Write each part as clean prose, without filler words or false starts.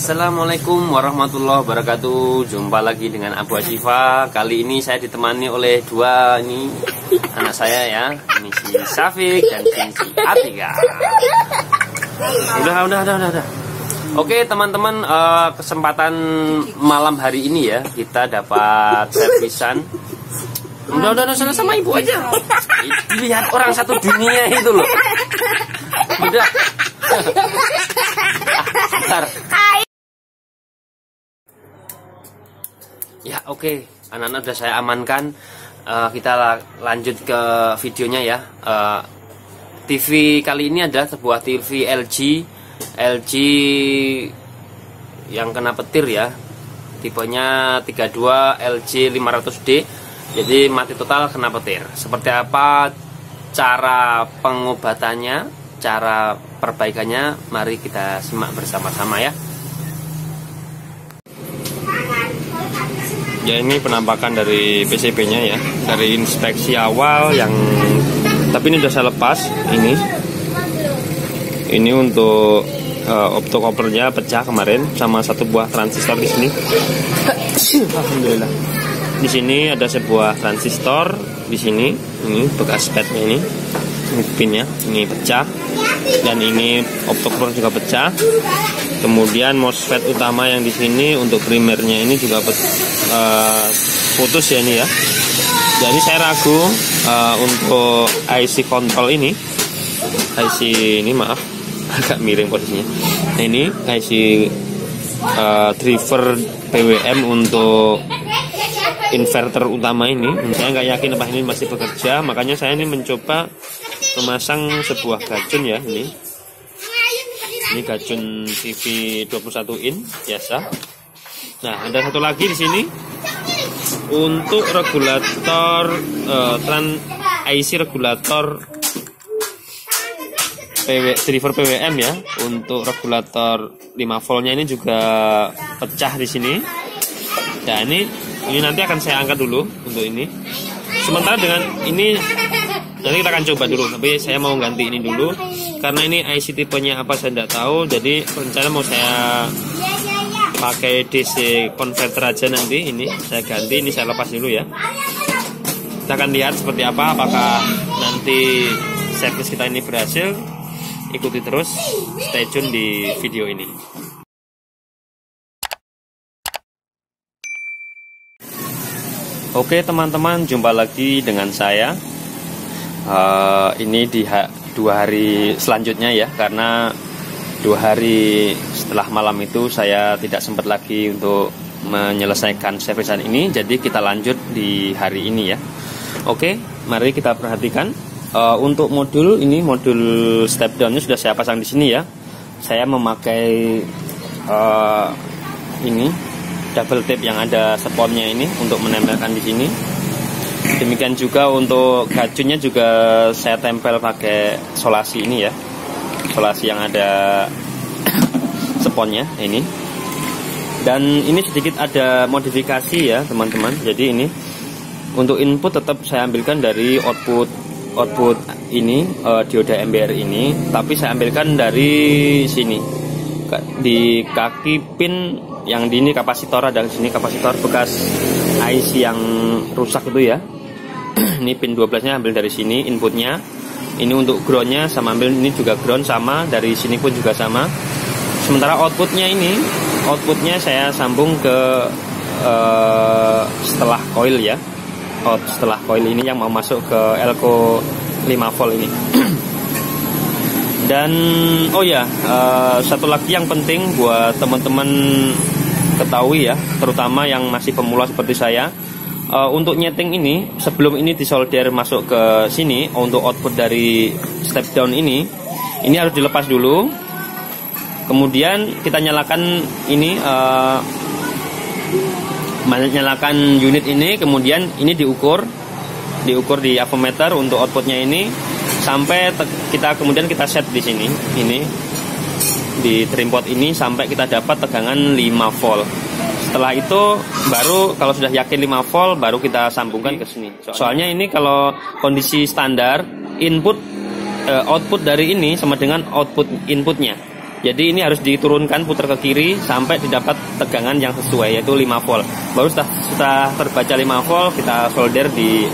Assalamualaikum warahmatullahi wabarakatuh. Jumpa lagi dengan Abu Asyifa. Kali ini saya ditemani oleh dua anak saya ya. Ini si Syafiq dan si Atika. Udah. Oke teman-teman, kesempatan malam hari ini ya, kita dapat servisan. Udah sana sama ibu aja. Lihat orang satu dunia itu loh. Udah. Bentar. Ya oke, anak-anak sudah saya amankan. Kita lanjut ke videonya ya. TV kali ini adalah sebuah TV LG yang kena petir ya. Tipenya 32 LG 500D. Jadi mati total kena petir. Seperti apa cara pengobatannya, cara perbaikannya, mari kita simak bersama-sama ya. Ya ini penampakan dari PCB-nya ya, dari inspeksi awal yang, tapi ini sudah saya lepas. Ini untuk optocouplenya pecah kemarin sama satu buah transistor di sini. Alhamdulillah. Di sini ada sebuah transistor di sini. Ini bekas petnya ini pinnya ini pecah, dan ini optocouple juga pecah. Kemudian MOSFET utama yang di sini untuk primernya ini juga putus ya ini ya. Jadi saya ragu untuk IC kontrol ini, maaf agak miring posisinya. Ini IC driver PWM untuk inverter utama ini, saya nggak yakin apa ini masih bekerja. Makanya saya ini mencoba memasang sebuah gajun ya. Ini gajun TV 21 in biasa. Nah, ada satu lagi di sini untuk regulator IC regulator driver PWM ya. Untuk regulator 5 voltnya ini juga pecah di sini. Dan ini nanti akan saya angkat dulu untuk ini. Sementara dengan ini nanti kita akan coba dulu, tapi saya mau ganti ini dulu karena ini IC tipenya apa saya tidak tahu. Jadi rencana mau saya pakai DC converter aja nanti. Ini saya ganti, ini saya lepas dulu ya. Kita akan lihat seperti apa, apakah nanti servis kita ini berhasil. Ikuti terus, stay tune di video ini. Oke teman-teman, jumpa lagi dengan saya. Ini di 2 hari selanjutnya ya, karena 2 hari setelah malam itu saya tidak sempat lagi untuk menyelesaikan servisan ini. Jadi kita lanjut di hari ini ya. Oke, mari kita perhatikan. Untuk modul ini, modul step down-nya sudah saya pasang di sini ya. Saya memakai ini double tape yang ada sponsnya ini untuk menempelkan di sini. Demikian juga untuk gajunnya juga saya tempel pakai solasi ini ya, solasi yang ada sponnya ini. Dan ini sedikit ada modifikasi ya teman-teman. Jadi ini untuk input tetap saya ambilkan dari output ini dioda MBR ini, tapi saya ambilkan dari sini di kaki pin yang di ini kapasitor. Ada di sini kapasitor bekas IC yang rusak itu ya. Ini pin 12-nya ambil dari sini inputnya. Ini untuk groundnya sama, ambil ini juga ground sama, dari sini pun juga sama. Sementara outputnya saya sambung ke setelah coil ya. Setelah coil ini yang mau masuk ke elko 5 volt ini. Dan satu lagi yang penting buat teman-teman ketahui ya, terutama yang masih pemula seperti saya, untuk nyeting ini sebelum ini disolder masuk ke sini, untuk output dari step down ini harus dilepas dulu. Kemudian kita nyalakan ini, nyalakan unit ini, kemudian ini diukur di avometer untuk outputnya ini, sampai kemudian kita set di sini, ini di trimpot ini sampai kita dapat tegangan 5 volt. Setelah itu baru kalau sudah yakin 5 volt baru kita sambungkan ke sini. Soalnya ini kalau kondisi standar output dari ini sama dengan output inputnya. Jadi ini harus diturunkan, putar ke kiri sampai didapat tegangan yang sesuai, yaitu 5 volt. Baru setelah terbaca 5 volt, kita solder di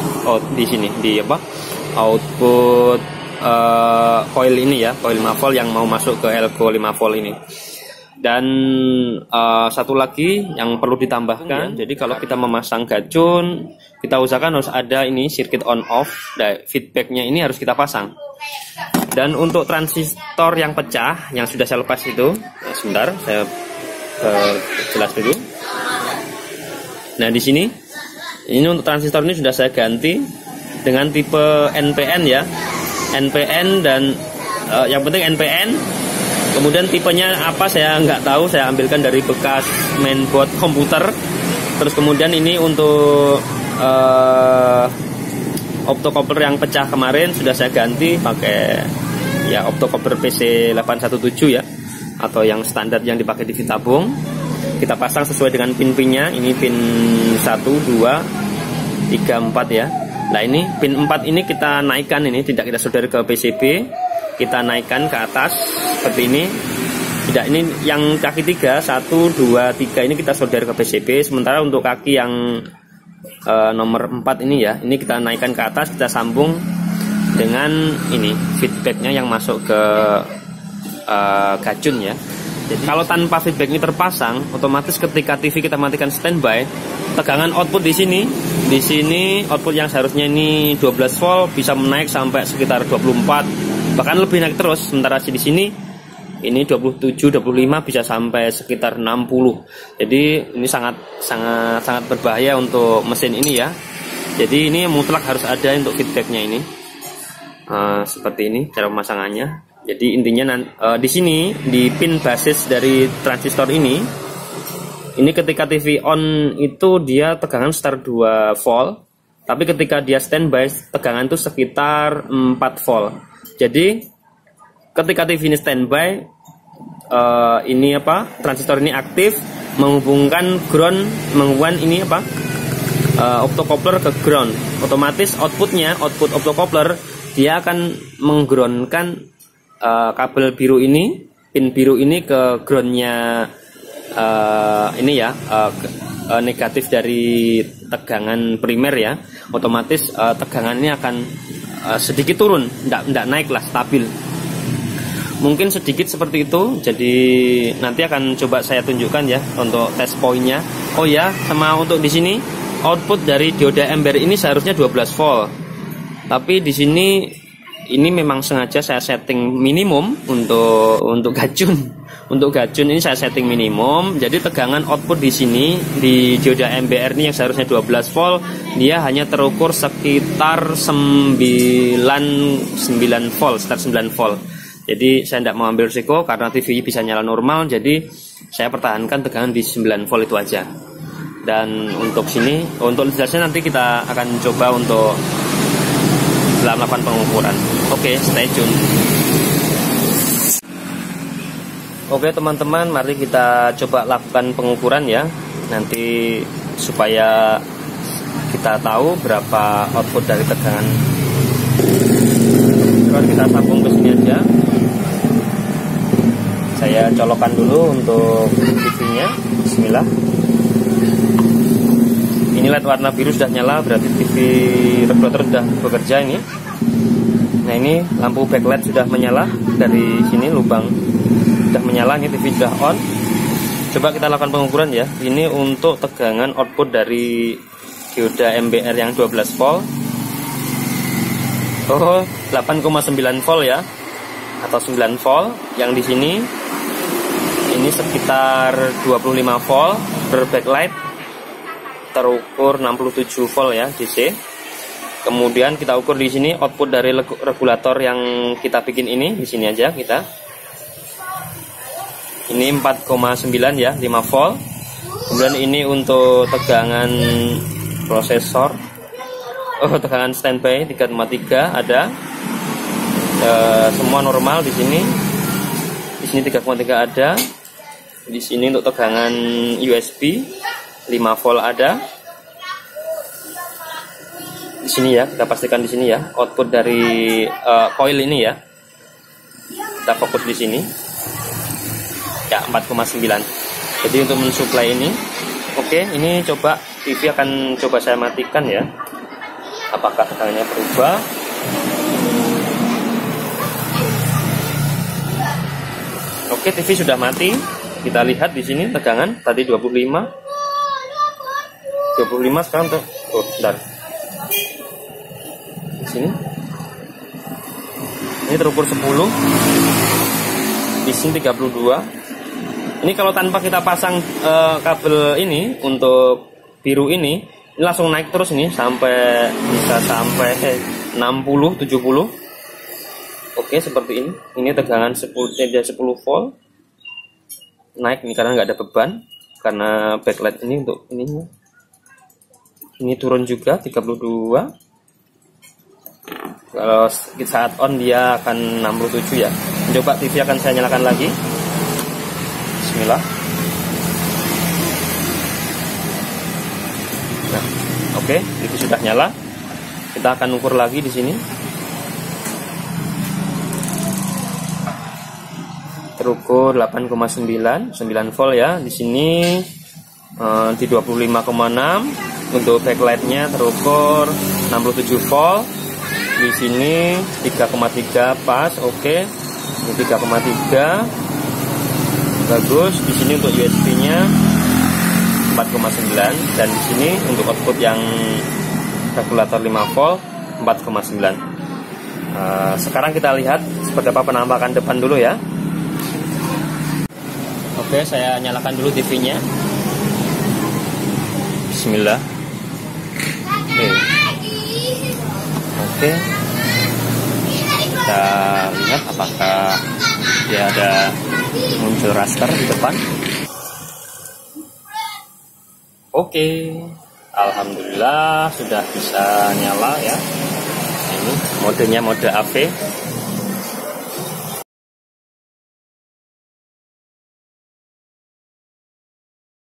sini, di output coil ini ya, coil 5 volt yang mau masuk ke elko 5 volt ini. Dan satu lagi yang perlu ditambahkan, jadi kalau kita memasang gacun, kita usahakan harus ada ini sirkuit on off, dan feedbacknya ini harus kita pasang. Dan untuk transistor yang pecah, yang sudah saya lepas itu, sebentar saya jelas dulu. Nah di sini, ini untuk transistor ini sudah saya ganti dengan tipe NPN ya, NPN dan yang penting NPN. Kemudian tipenya apa saya nggak tahu, saya ambilkan dari bekas mainboard komputer. Terus kemudian ini untuk optocoupler yang pecah kemarin sudah saya ganti pakai ya optocoupler PC817 ya, atau yang standar yang dipakai di Vitabung. Kita pasang sesuai dengan pin-pinnya. Ini pin 1, 2, 3, 4 ya. Nah ini pin 4 ini kita naikkan, ini tidak kita solder ke PCB, kita naikkan ke atas seperti ini. Tidak, ini yang kaki 3, 1, 2, 3 ini kita solder ke PCB. Sementara untuk kaki yang nomor 4 ini ya, ini kita naikkan ke atas, kita sambung dengan ini feedbacknya yang masuk ke gacun ya. Jadi kalau tanpa feedback ini terpasang, otomatis ketika TV kita matikan standby, tegangan output di sini output yang seharusnya ini 12 volt bisa menaik sampai sekitar 24, bahkan lebih naik terus. Sementara di sini ini 27, 25 bisa sampai sekitar 60. Jadi ini sangat berbahaya untuk mesin ini ya. Jadi ini mutlak harus ada untuk feedbacknya ini. Seperti ini cara pemasangannya. Jadi intinya di sini di pin basis dari transistor ini ketika TV on itu dia tegangan sekitar 2 volt, tapi ketika dia standby tegangan itu sekitar 4 volt. Jadi ketika TV ini standby, ini transistor ini aktif menghubungkan ground, menghubungkan ini optocoupler ke ground. Otomatis output optocoupler dia akan menggroundkan kabel biru ini, pin biru ini ke groundnya ini ya, negatif dari tegangan primer ya. Otomatis tegangan ini akan sedikit turun, tidak naik lah, stabil. Mungkin sedikit seperti itu. Jadi nanti akan coba saya tunjukkan ya untuk test pointnya. Oh ya, sama untuk di sini output dari dioda ember ini seharusnya 12 volt. Tapi di sini ini memang sengaja saya setting minimum untuk gacun. Untuk gacun ini saya setting minimum. Jadi tegangan output di sini di dioda MBR ini yang seharusnya 12 volt, dia hanya terukur sekitar 9 volt, sekitar 9 volt. Jadi saya tidak mau ambil risiko karena TV bisa nyala normal. Jadi saya pertahankan tegangan di 9 volt itu aja. Dan untuk sini, untuk jelasnya nanti kita akan coba untuk melakukan pengukuran. Oke, stay tune. Oke teman-teman, mari kita coba lakukan pengukuran ya. Nanti supaya kita tahu berapa output dari tegangan. Kalau kita sambung ke sini aja. Saya colokkan dulu untuk TV-nya. Bismillah. Ini LED warna biru sudah nyala, berarti TV regulator sudah bekerja ini. Nah ini lampu backlight sudah menyala, dari sini lubang sudah menyala, ini TV sudah on. Coba kita lakukan pengukuran ya. Ini untuk tegangan output dari dioda MBR yang 12 volt. Oh, 8,9 volt ya, atau 9 volt. Yang di sini ini sekitar 25 volt berbacklight, terukur 67 volt ya DC. Kemudian kita ukur di sini output dari regulator yang kita bikin ini, di sini aja kita. Ini 4,9 ya, 5 volt. Kemudian ini untuk tegangan prosesor. Oh, tegangan standby 3,3 ada. Semua normal di sini. Di sini 3,3 ada. Di sini untuk tegangan USB 5 volt ada. Di sini ya, kita pastikan di sini ya, output dari coil ini ya. Kita fokus di sini. ya 4,9. Jadi untuk mensuplai ini, oke, ini coba TV akan coba saya matikan ya. Apakah tegangannya berubah? Oke, TV sudah mati. Kita lihat di sini tegangan tadi 25 sekarang tuh. Oh, bentar. Di sini. Ini terukur 10. Di sini 32. Ini kalau tanpa kita pasang kabel ini untuk biru ini langsung naik terus ini sampai bisa sampai 60 70. Oke, seperti ini. Ini tegangan 10 volt. Naik nih karena nggak ada beban, karena backlight ini untuk ininya. Ini turun juga 32. Kalau saat on dia akan 67 ya. Coba TV akan saya nyalakan lagi. Bismillah. Nah, oke, TV sudah nyala. Kita akan ukur lagi di sini. Terukur 8,9 volt ya. Di sini di 25,6. Untuk backlightnya terukur 67 volt. Di sini 3,3 pas, oke. Ini 3,3. Bagus. Di sini untuk USB-nya 4,9 dan di sini untuk output yang regulator 5 volt 4,9. Sekarang kita lihat seperti apa penampakan depan dulu ya. Oke, saya nyalakan dulu TV-nya. Bismillah. Oke. Kita lihat apakah dia ada muncul raster di depan. Oke. Alhamdulillah sudah bisa nyala ya. Ini modenya mode AV.